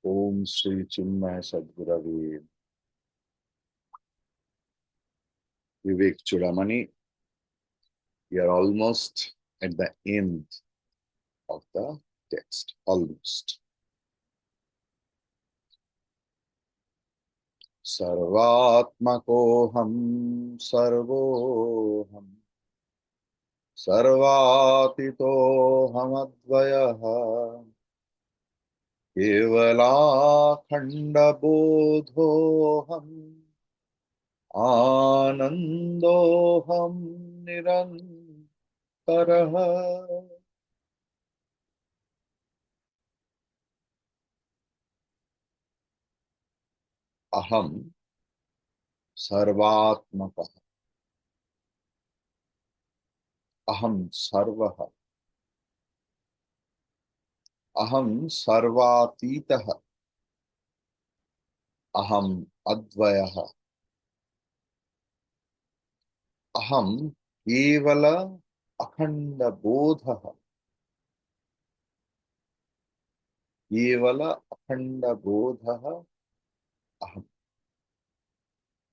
Om Sri Chinmaya Sadgurave Vivek Chudamani. We are almost at the end of the text. Almost. Sarvatmakoham sarvoham sarvatitohamadvayah kevalakhandabodhoham anandoham nirantarah. Aham sarvatmakah. Aham sarvah. Aham sarvatitah. Aham advayah. Aham kevala akhanda bodhah. Kevala akhanda bodhah. Aham.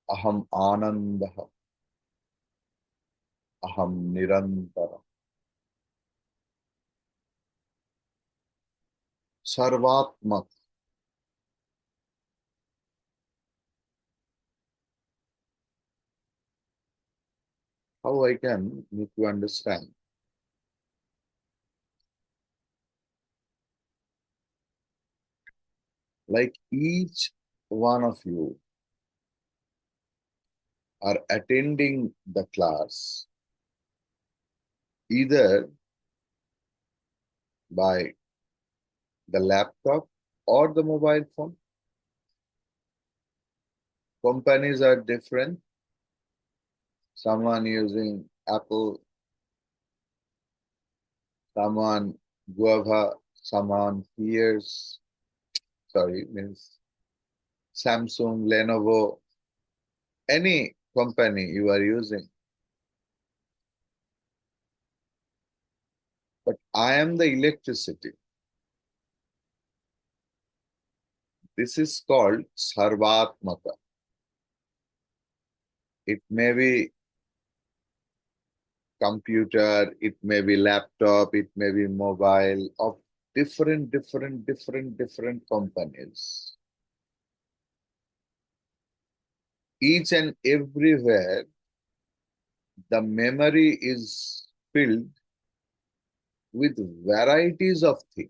Aham anandah. Aham nirantara. Sarvatmak. How I can make you understand? Like each one of you are attending the class either by the laptop or the mobile phone. Companies are different. Someone using Apple, someone Guava, someone Peers, means Samsung, Lenovo, any company you are using. But I am the electricity. This is called Sarvatmaka. It may be computer, it may be laptop, it may be mobile of different companies. Each and everywhere, the memory is filled with varieties of things.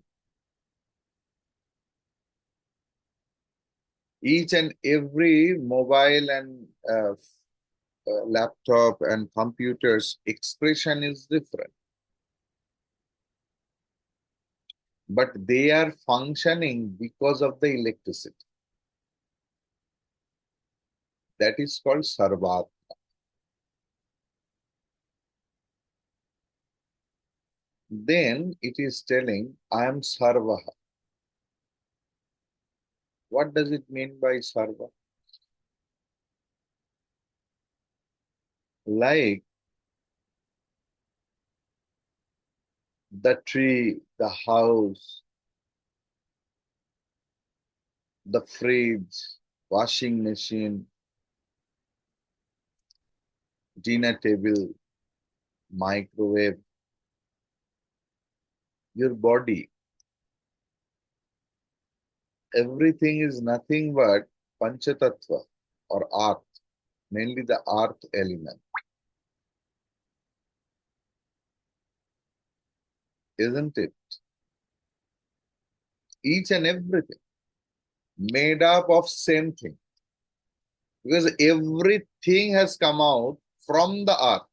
Each and every mobile and laptop and computers expression is different. But they are functioning because of the electricity. That is called Sarvat. Then it is telling, I am Sarvaha. What does it mean by Sarva? Like the tree, the house, the fridge, washing machine, dinner table, microwave, your body. Everything is nothing but Panchatattva or earth, mainly the earth element. Isn't it? Each and everything made up of same thing. Because everything has come out from the earth.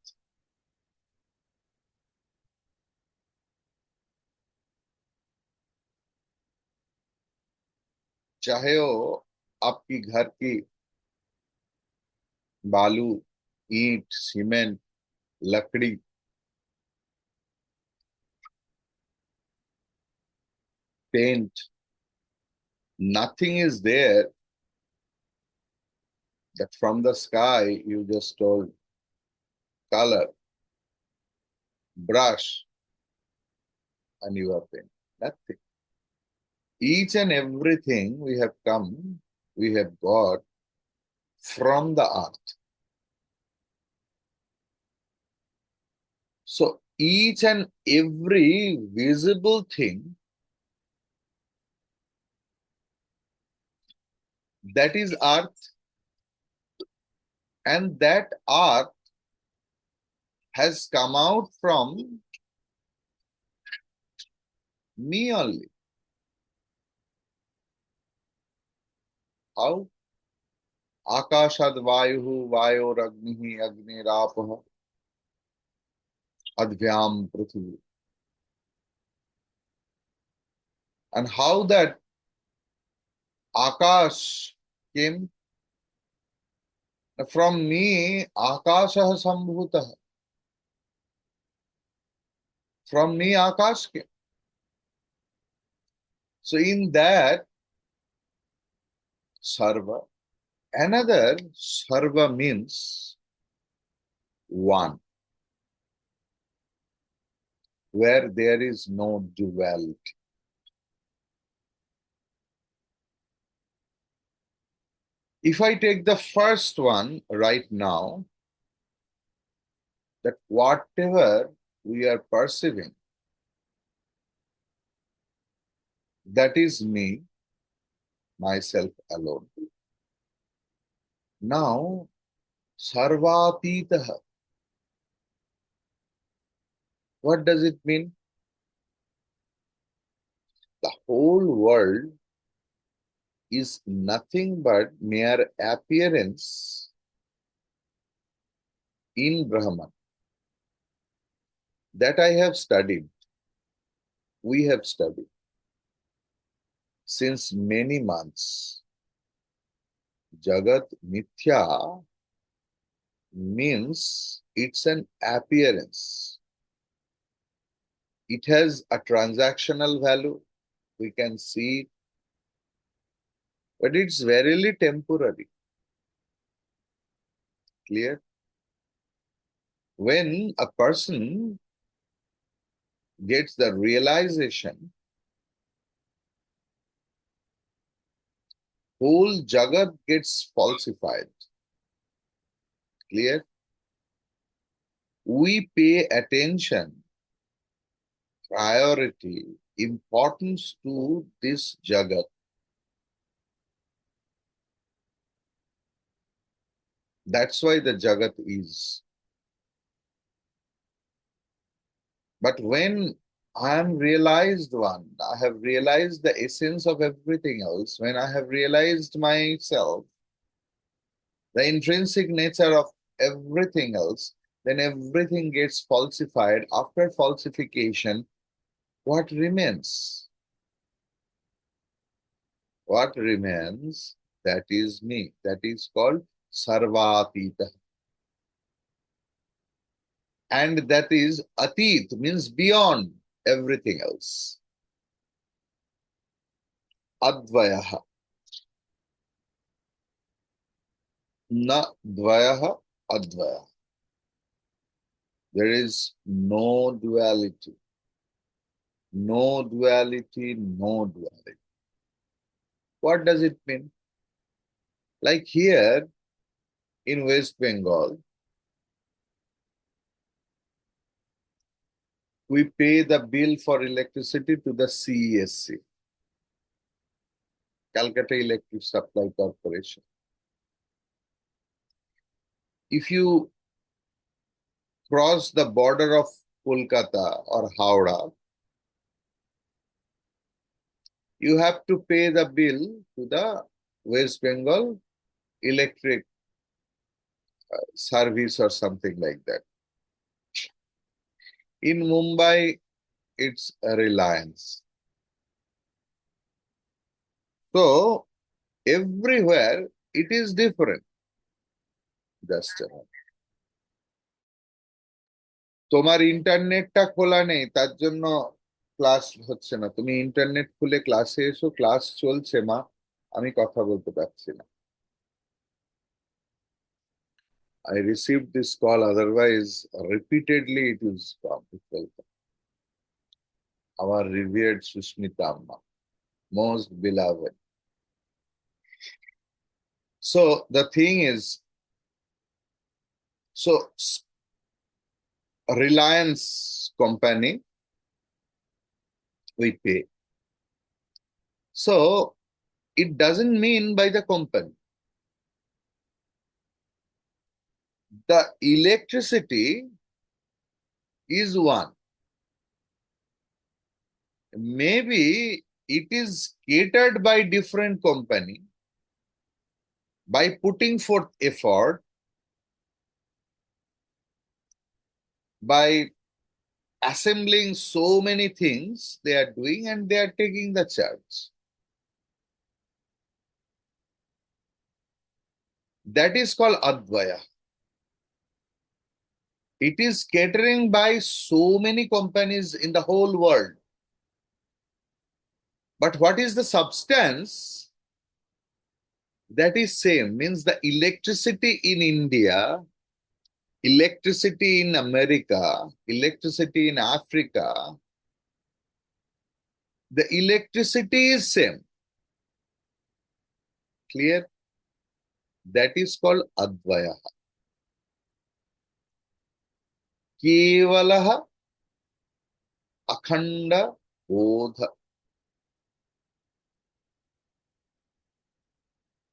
चाहे वो आपकी घर की बालू, ईंट, cement, लकड़ी, paint, nothing is there that from the sky you just told color, brush, and you are paint. Nothing. Each and everything we have got from the earth. So each and every visible thing that is earth, and that earth has come out from me only. How? Akashad Vayuhu Vayoragnihi Agnirapah Advyam Prithvi. And how that Akash came from me, Akashah Sambhutah. From me, Akash came. So in that Sarva, another Sarva means one, where there is no duality. If I take the first one right now, that whatever we are perceiving, that is me, myself alone. Now, Sarvapitaha, what does it mean? The whole world is nothing but mere appearance in Brahman. That I have studied, we have studied since many months. Jagat Mithya means it's an appearance. It has a transactional value, we can see it, but it's verily temporary. Clear? When a person gets the realization, whole Jagat gets falsified. Clear? We pay attention, priority, importance to this Jagat. That's why the Jagat is. But when I am realized one, I have realized the essence of everything else, when I have realized myself, the intrinsic nature of everything else, then everything gets falsified. After falsification, what remains? What remains? That is me. That is called Sarvapita. And that is Atit, means beyond everything else. Advayaha. Na dvayaha advaya. There is no duality. No duality, no duality. What does it mean? Like here in West Bengal, we pay the bill for electricity to the CESC, Calcutta Electric Supply Corporation. If you cross the border of Kolkata or Howrah, you have to pay the bill to the West Bengal Electric Service or something like that. In Mumbai, it's a Reliance. So, everywhere it is different. Just a moment. তোমার ইন্টারনেটটা খোলা নেই, তার জন্য class হচ্ছে না। তুমি internet খুলে ক্লাসে এসো, ক্লাস চলছে মা, আমি কথা বলতে পারছি না। I received this call, otherwise repeatedly it is from our revered Sushmita Amma. most beloved. So the thing is, so Reliance company we pay. So it doesn't mean by the company. The electricity is one. Maybe it is catered by different company by putting forth effort, by assembling so many things they are doing, and they are taking the charge. That is called Advaya. It is catering by so many companies in the whole world. But what is the substance? That is same. Means the electricity in India, electricity in America, electricity in Africa, the electricity is same. Clear? That is called Advaya. Kevalah Akhanda Bodha.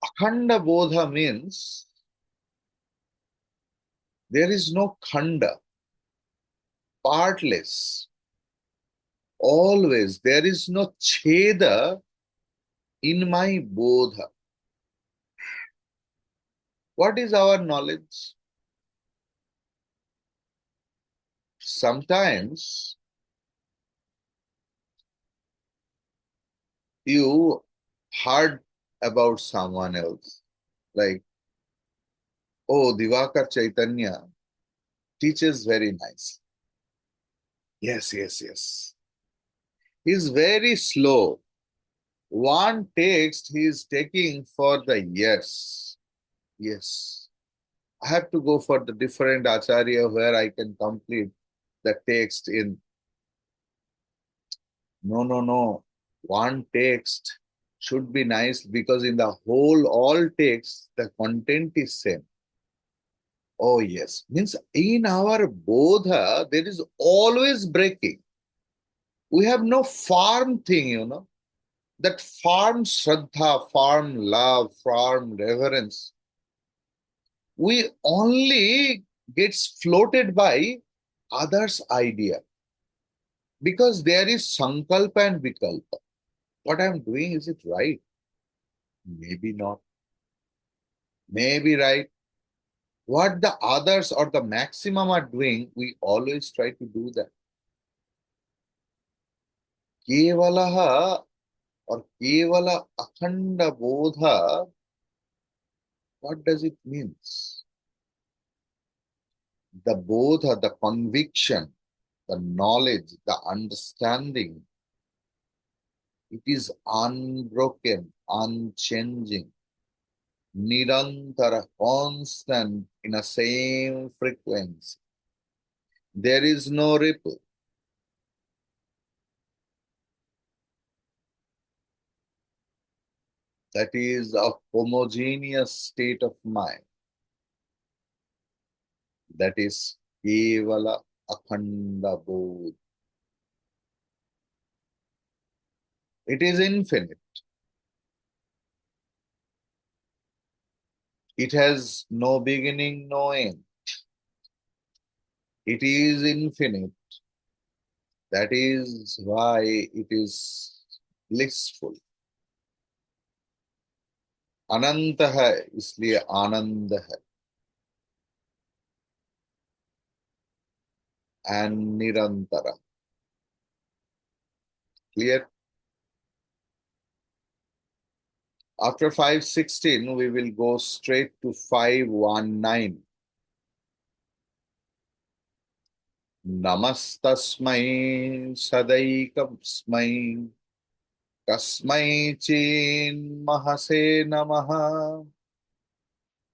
Akhanda Bodha means there is no khanda, partless. Always there is no cheda in my bodha. What is our knowledge? Sometimes you heard about someone else, like, oh, Divakar Chaitanya teaches very nice. Yes, yes, yes. He's very slow. One text he is taking for the years. Yes. I have to go for the different acharya where I can complete the text in. No, no, no. One text should be nice because in the whole, all texts, the content is same. Oh, yes. Means in our bodha, there is always breaking. We have no farm thing, that farm shraddha, farm love, farm reverence. We only gets floated by others' idea because there is sankalpa and vikalpa. What I'm doing, is it right? Maybe not. Maybe right. What the others or the maximum are doing, we always try to do that. Kevalaha or Kevala Akhanda Bodha, what does it mean? The Bodha, the conviction, the knowledge, the understanding, it is unbroken, unchanging, nirantara, constant in a same frequency. There is no ripple. That is a homogeneous state of mind. That is Kevala Akhanda Bodh. It is infinite. It has no beginning, no end. It is infinite. That is why it is blissful. अनंत है इसलिए आनंद है and nirantara. Clear? After 516, we will go straight to 519. Namastasmai sadaikasmai kasmai chin mahase namaha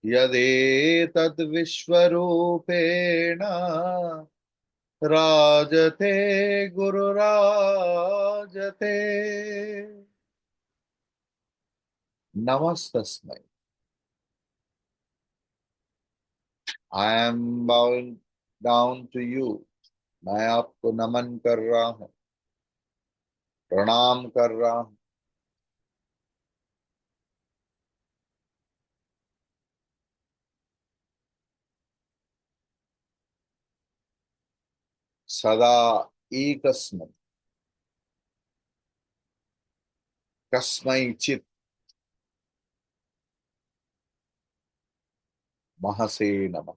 yadet vishwarupena rajate guru rajate. नमस्तस्मै। I am bowing down to you. मैं आपको नमन कर रहा हूँ, प्रणाम कर रहा हूँ। सदा एकस्मै कस्मैचित् महसे नमः।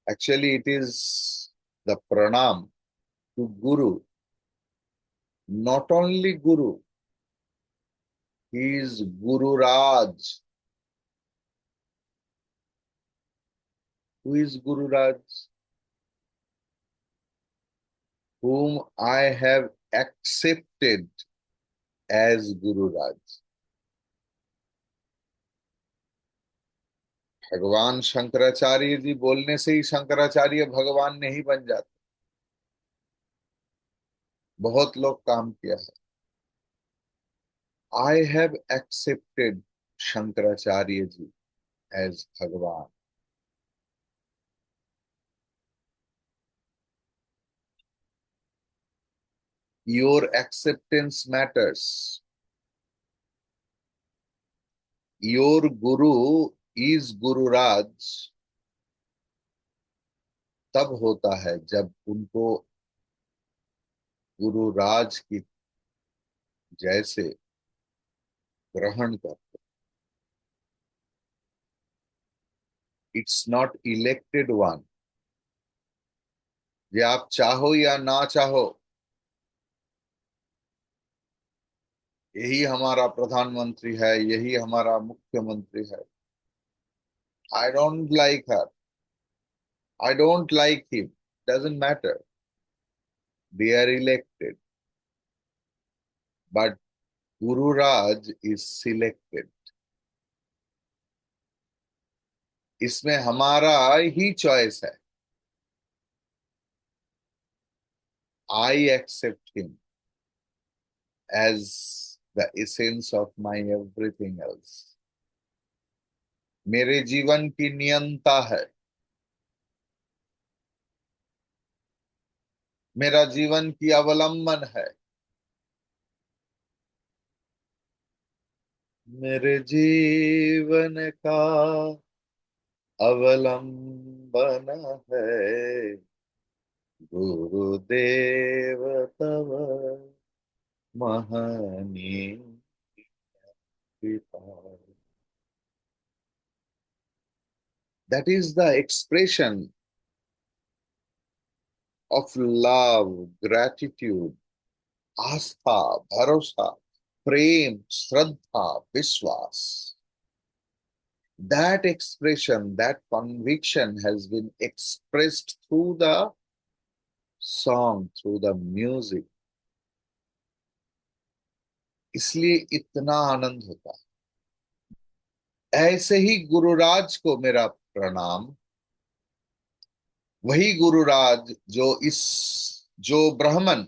Actually, it is the pranam to Guru. Not only Guru, he is Guru Raj. Who is Guru Raj? Whom I have accepted as Guru Raj. भगवान शंकराचार्य जी बोलने से ही शंकराचार्य भगवान नहीं बन जाते। बहुत लोग काम किया है। I have accepted Shankaracharya ji as भगवान। Your acceptance matters. Your guru is गुरुराज तब होता है जब उनको गुरुराज की जैसे ग्रहण कर। It's not elected one. ये आप चाहो या ना चाहो, यही हमारा प्रधानमंत्री है, यही हमारा मुख्यमंत्री है। I don't like her, I don't like him, doesn't matter. They are elected, but Gururaj is selected. इसमें हमारा ही चॉइस है। I accept him as the essence of my everything else. मेरे जीवन की नियंता है, मेरा जीवन की अवलंबन है। मेरे जीवन का अवलंबन है गुरुदेव तव महनीय कृपा। That is the expression of love, gratitude, आस्था, भरोसा, प्रेम, श्रद्धा, विश्वास। That expression, that conviction has been expressed through the song, through the music. इसलिए इतना आनंद होता है। ऐसे ही गुरुराज को मेरा प्रणाम। वही गुरुराज जो ब्राह्मण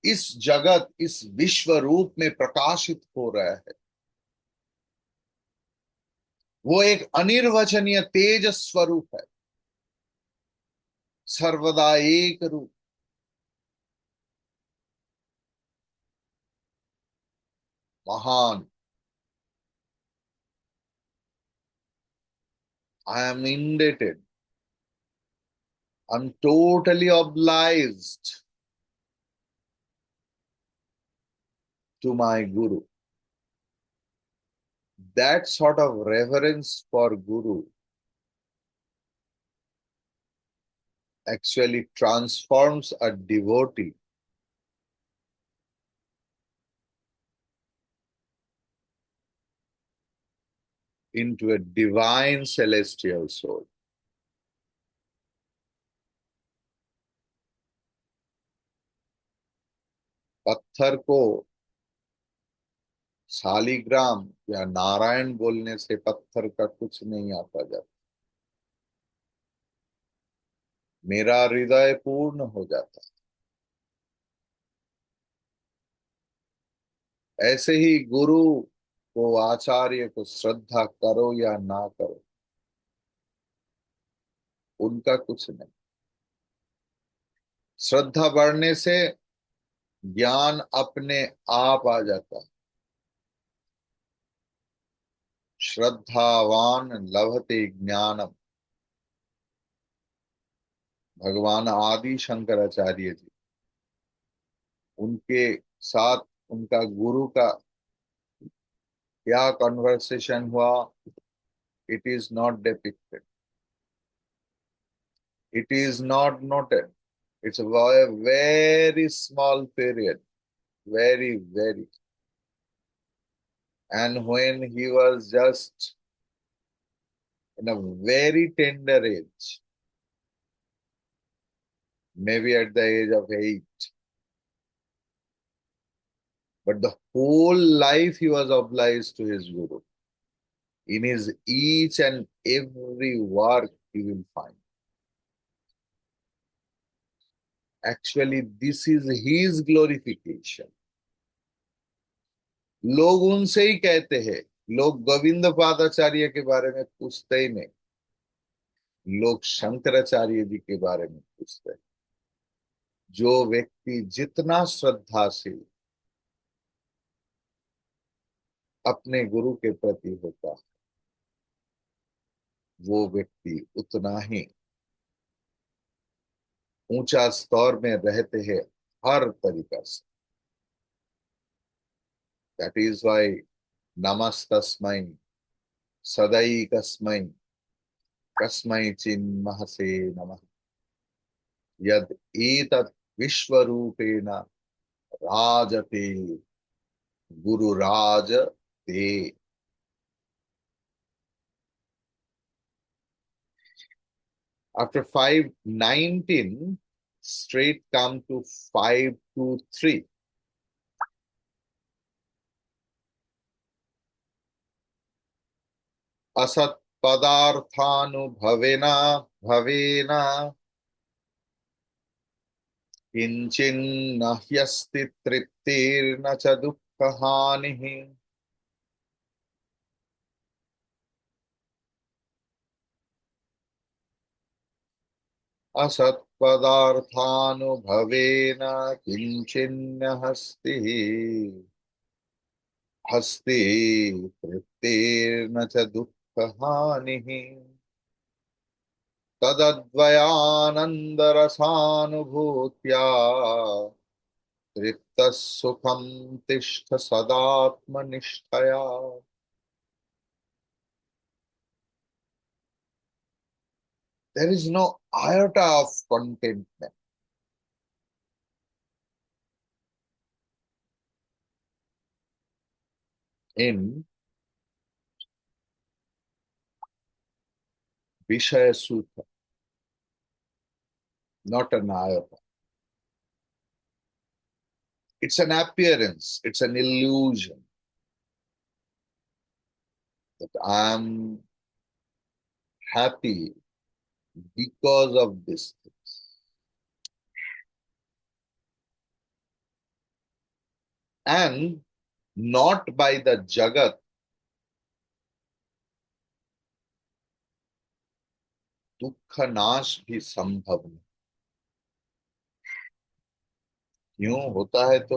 इस जगत, इस विश्व रूप में प्रकाशित हो रहा है, वो एक अनिर्वचनीय तेज स्वरूप है, सर्वदा एक रूप, महान। I am indebted, I am totally obliged to my guru. That sort of reverence for guru actually transforms a devotee into a divine celestial soul. पत्थर को शालिग्राम या नारायण बोलने से पत्थर का कुछ नहीं आता जाता। मेरा हृदय पूर्ण हो जाता है। ऐसे ही गुरु को, आचार्य को श्रद्धा करो या ना करो, उनका कुछ नहीं। श्रद्धा बढ़ने से ज्ञान अपने आप आ जाता है। श्रद्धावान लभते ज्ञानम, भगवान आदि शंकराचार्य जी, उनके साथ उनका गुरु का क्या कन्वर्सेशन हुआ, it is not depicted, it is not noted, it's a very small period, very, very. And when he was just in a very tender age, maybe at the age of 8, but the whole life he was obliged to his guru. In his each and every work, he will find. Actually, this is his glorification. लोग उनसे ही कहते हैं, लोग गोविंद पादाचार्य के बारे में पूछते ही नहीं, लोग शंकराचार्य जी के बारे में पूछते हैं। जो व्यक्ति जितना श्रद्धाशील अपने गुरु के प्रति होता है, वो व्यक्ति उतना ही ऊंचा स्तर में रहते हैं हर तरीका से। दैट इज वाई नमस्तस्मै सदैकस्मै कस्मै चिन्महसे नमः यद एतत् विश्वरूपेण राजते गुरुराज ते। After 519, straight come to 523. असत् पदार्थानुभवेन भवेन किंचिन्न ह्यस्ति तृप्तिर्न च दुःखहानिः। असत् पदार्थानुभवेन किंचिन्न हस्ति हस्ति तृप्तिर्न च दुःखहानिः। तदद्वयानन्दरसानुभूत्या तृप्तः सुखं तिष्ठ सदात्मनिष्ठया। There is no iota of contentment in Vishaya Sukha, not an iota. It's an appearance, it's an illusion that I'm happy because of these things. And not by the Jagat, दुख नाश भी संभव नहीं। क्यों होता है तो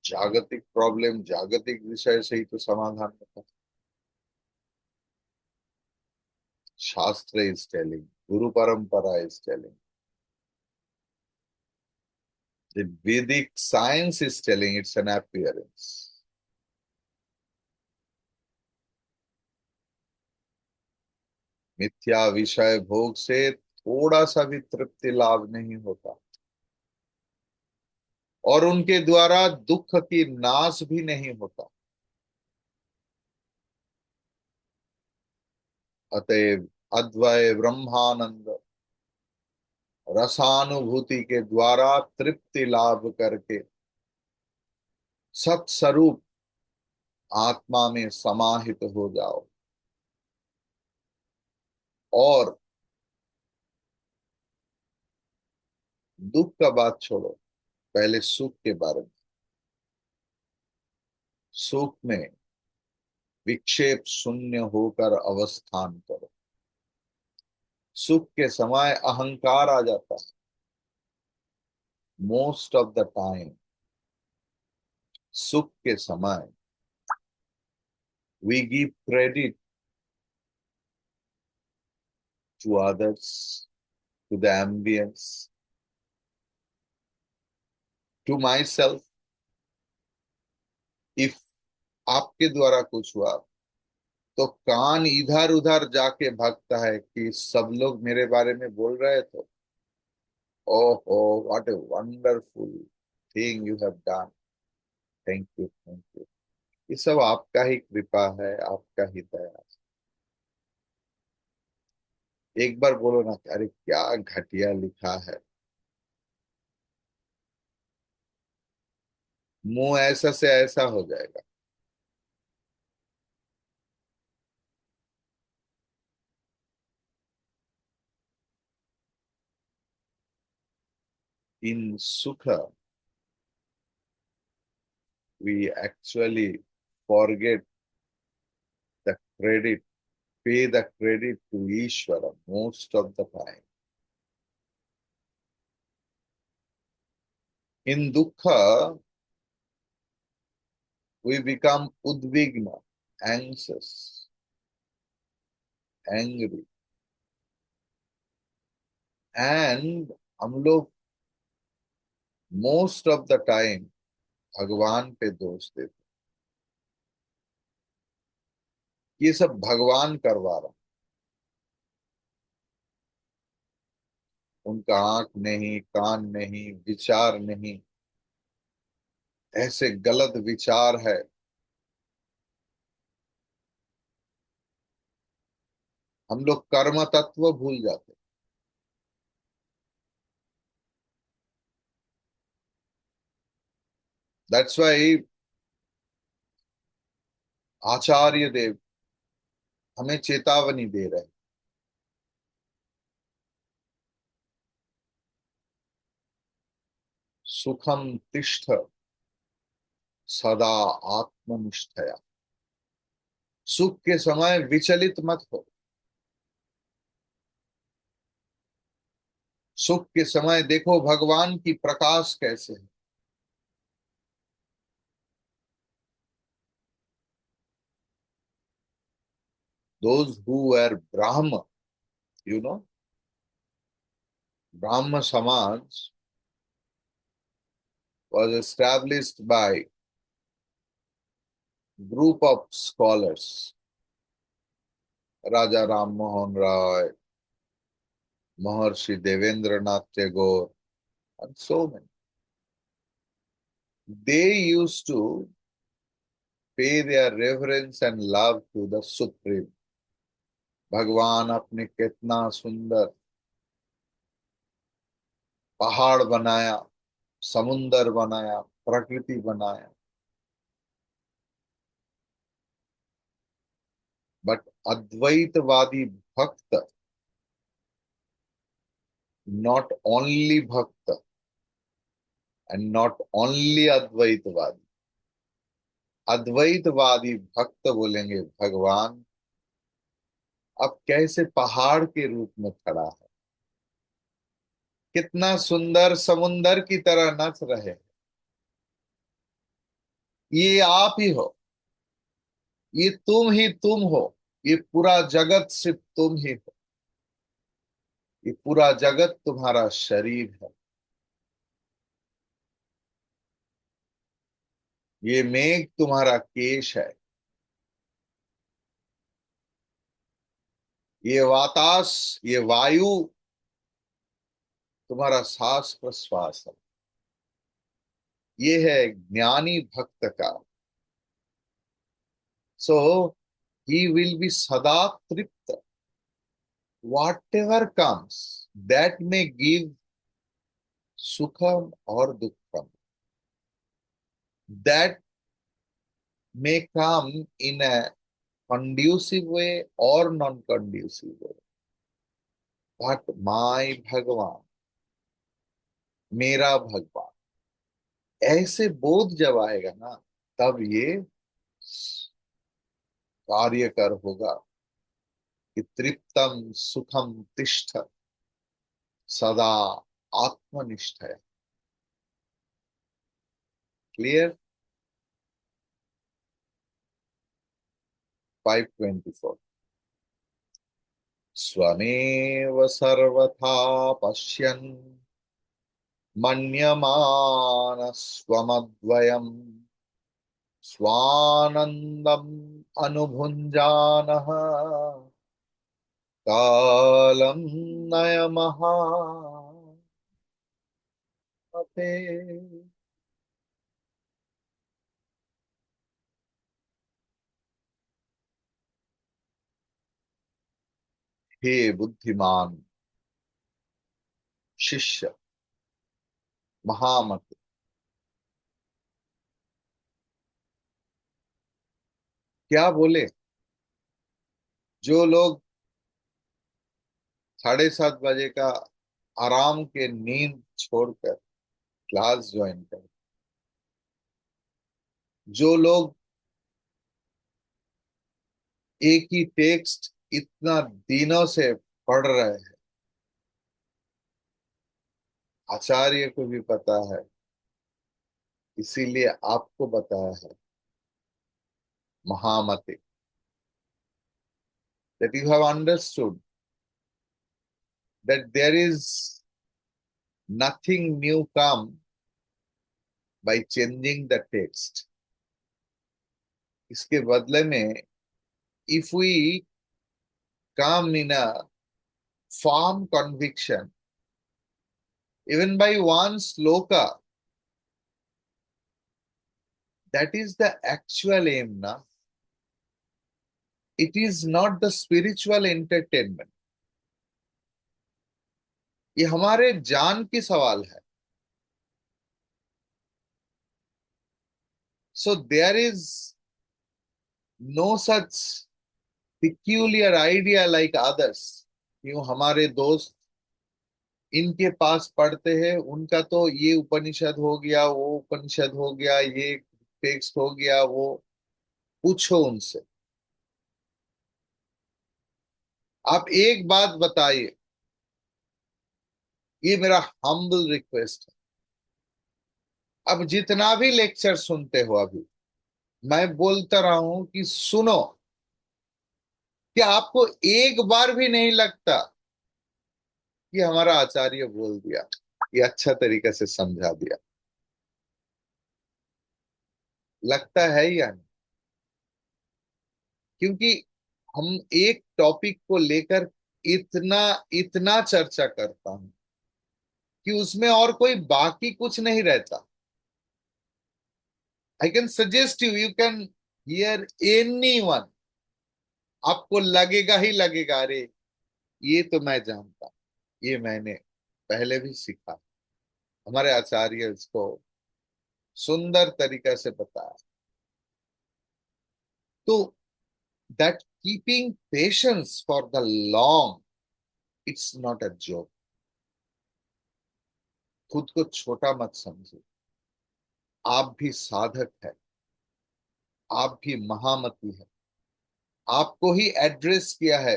जागतिक प्रॉब्लम, जागतिक विषय से ही तो समाधान होता है। शास्त्र इज टेलिंग, गुरु परंपरा is telling, the Vedic science is telling it's an appearance. मिथ्या विषय भोग से थोड़ा सा भी तृप्ति लाभ नहीं होता और उनके द्वारा दुख की नाश भी नहीं होता। अतएव अद्वय ब्रह्मानंद रसानुभूति के द्वारा तृप्ति लाभ करके सत्स्वरूप आत्मा में समाहित हो जाओ और दुख का बात छोड़ो, पहले सुख के बारे में। सुख में विक्षेप शून्य होकर अवस्थान करो। सुख के समय अहंकार आ जाता है। मोस्ट ऑफ द टाइम सुख के समय we give credit to others, to the ambience, to myself. If आपके द्वारा कुछ हुआ तो कान इधर उधर जाके भागता है कि सब लोग मेरे बारे में बोल रहे थे। ओहो, what a wonderful thing you have done. Thank you, thank you. ये सब आपका ही कृपा है, आपका ही दया। एक बार बोलो ना कि अरे क्या घटिया लिखा है, मुंह ऐसा से ऐसा हो जाएगा। इन सुख we actually forget the credit, pay the credit to Ishvara most of the time. In dukkha, we become udvigna, anxious, angry, and हम लोग मोस्ट ऑफ द टाइम भगवान पे दोष देते। ये सब भगवान करवा रहा, उनका आंख नहीं, कान नहीं, विचार नहीं, ऐसे गलत विचार है। हम लोग कर्म तत्व भूल जाते। दैट्स वाई आचार्य देव हमें चेतावनी दे रहे हैं। सुखम तिष्ठ सदा आत्मनिष्ठया। सुख के समय विचलित मत हो। सुख के समय देखो भगवान की प्रकाश कैसे है। Those who were Brahmo, you know, ब्राह्म समाज was established by group of scholars, Raja Ram Mohan Roy, Maharshi Devendra Nath Tagore, and so many. They used to pay their reverence and love to the Supreme. भगवान आपने कितना सुंदर पहाड़ बनाया, समुंदर बनाया, प्रकृति बनाया। बट अद्वैतवादी भक्त, नॉट ओनली भक्त एंड नॉट ओनली अद्वैतवादी, अद्वैतवादी भक्त बोलेंगे भगवान अब कैसे पहाड़ के रूप में खड़ा है, कितना सुंदर समुंदर की तरह नाच रहे हैं। ये आप ही हो, ये तुम ही तुम हो, ये पूरा जगत सिर्फ तुम ही हो, ये पूरा जगत तुम्हारा शरीर है। ये मेघ तुम्हारा केश है, ये वातास, ये वायु तुम्हारा सांस प्रश्वास है। ये है ज्ञानी भक्त का। सो ही विल बी सदा तृप्त, whatever comes that may give sukham or dukkham, that may come in a conducive way or non-conducive way, but my भगवान, मेरा भगवान, ऐसे बोध जब आएगा ना, तब ये कार्य कर होगा कि तृप्तम सुखम तिष्ठ सदा आत्मनिष्ठ है। क्लियर। 524। स्वमेव सर्वथा पश्यन् मन्यमानस्त्वमद्वयम् स्वानन्दम् अनुभुञ्जानः कालं नयमहा हे बुद्धिमान शिष्य महामते, क्या बोले? जो लोग 7:30 बजे का आराम के नींद छोड़कर क्लास ज्वाइन कर, जो लोग एक ही टेक्स्ट इतना दिनों से पढ़ रहे हैं, आचार्य को भी पता है, इसीलिए आपको बताया है महामते, that you have understood that there is nothing new come by changing the text. इसके बदले में if we come in a firm conviction, even by one sloka, that is the actual aim, na? It is not the spiritual entertainment. ये हमारे जान की सवाल है. So there is no such peculiar idea like others. क्यों हमारे दोस्त इनके पास पढ़ते हैं, उनका तो ये उपनिषद हो गया, वो उपनिषद हो गया, ये टेक्स्ट हो गया, वो पूछो उनसे. आप एक बात बताइए, ये मेरा हम्बल रिक्वेस्ट है. अब जितना भी लेक्चर सुनते हो, अभी मैं बोलता रहा हूं कि सुनो. क्या आपको एक बार भी नहीं लगता कि हमारा आचार्य बोल दिया, ये अच्छा तरीके से समझा दिया? लगता है या नहीं? क्योंकि हम एक टॉपिक को लेकर इतना इतना चर्चा करता हूं कि उसमें और कोई बाकी कुछ नहीं रहता. I can suggest you, you can hear any one, आपको लगेगा ही लगेगा, अरे ये तो मैं जानता, ये मैंने पहले भी सीखा. हमारे आचार्य इसको सुंदर तरीके से बताया. तो that keeping patience for the long, it's not a joke. खुद को छोटा मत समझिए. आप भी साधक है, आप भी महामती है. आपको ही एड्रेस किया है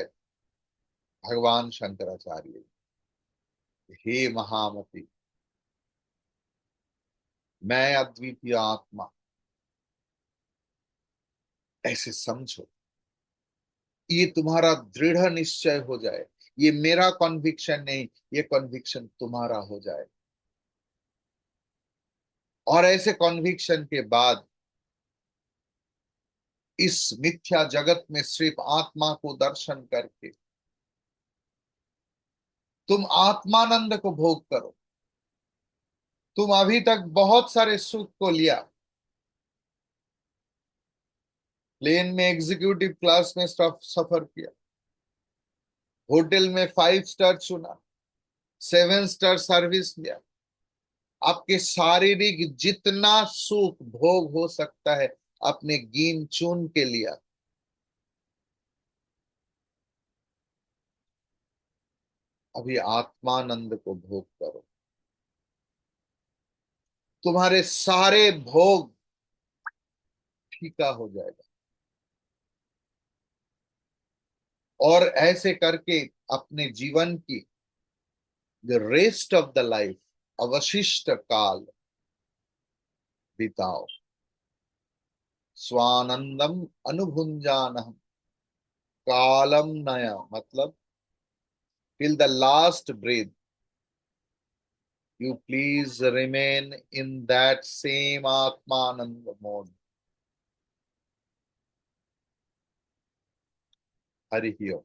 भगवान शंकराचार्य, हे महामती, मैं अद्वितीय आत्मा, ऐसे समझो. ये तुम्हारा दृढ़ निश्चय हो जाए. ये मेरा कॉन्विक्शन नहीं, ये कॉन्विक्शन तुम्हारा हो जाए. और ऐसे कॉन्विक्शन के बाद इस मिथ्या जगत में सिर्फ आत्मा को दर्शन करके तुम आत्मानंद को भोग करो. तुम अभी तक बहुत सारे सुख को लिया. प्लेन में एग्जीक्यूटिव क्लास में सफर किया, होटल में 5 स्टार चुना, 7 स्टार सर्विस लिया. आपके शारीरिक जितना सुख भोग हो सकता है आपने गिन चुन के लिया. अभी आत्मानंद को भोग करो. तुम्हारे सारे भोग फीका हो जाएगा। और ऐसे करके अपने जीवन की the rest of the life, अवशिष्ट काल बिताओ। स्वानंदम अनुभुंजान कालम नया, मतलब till the last breath you please remain in that same atmanand mode. Hari Om.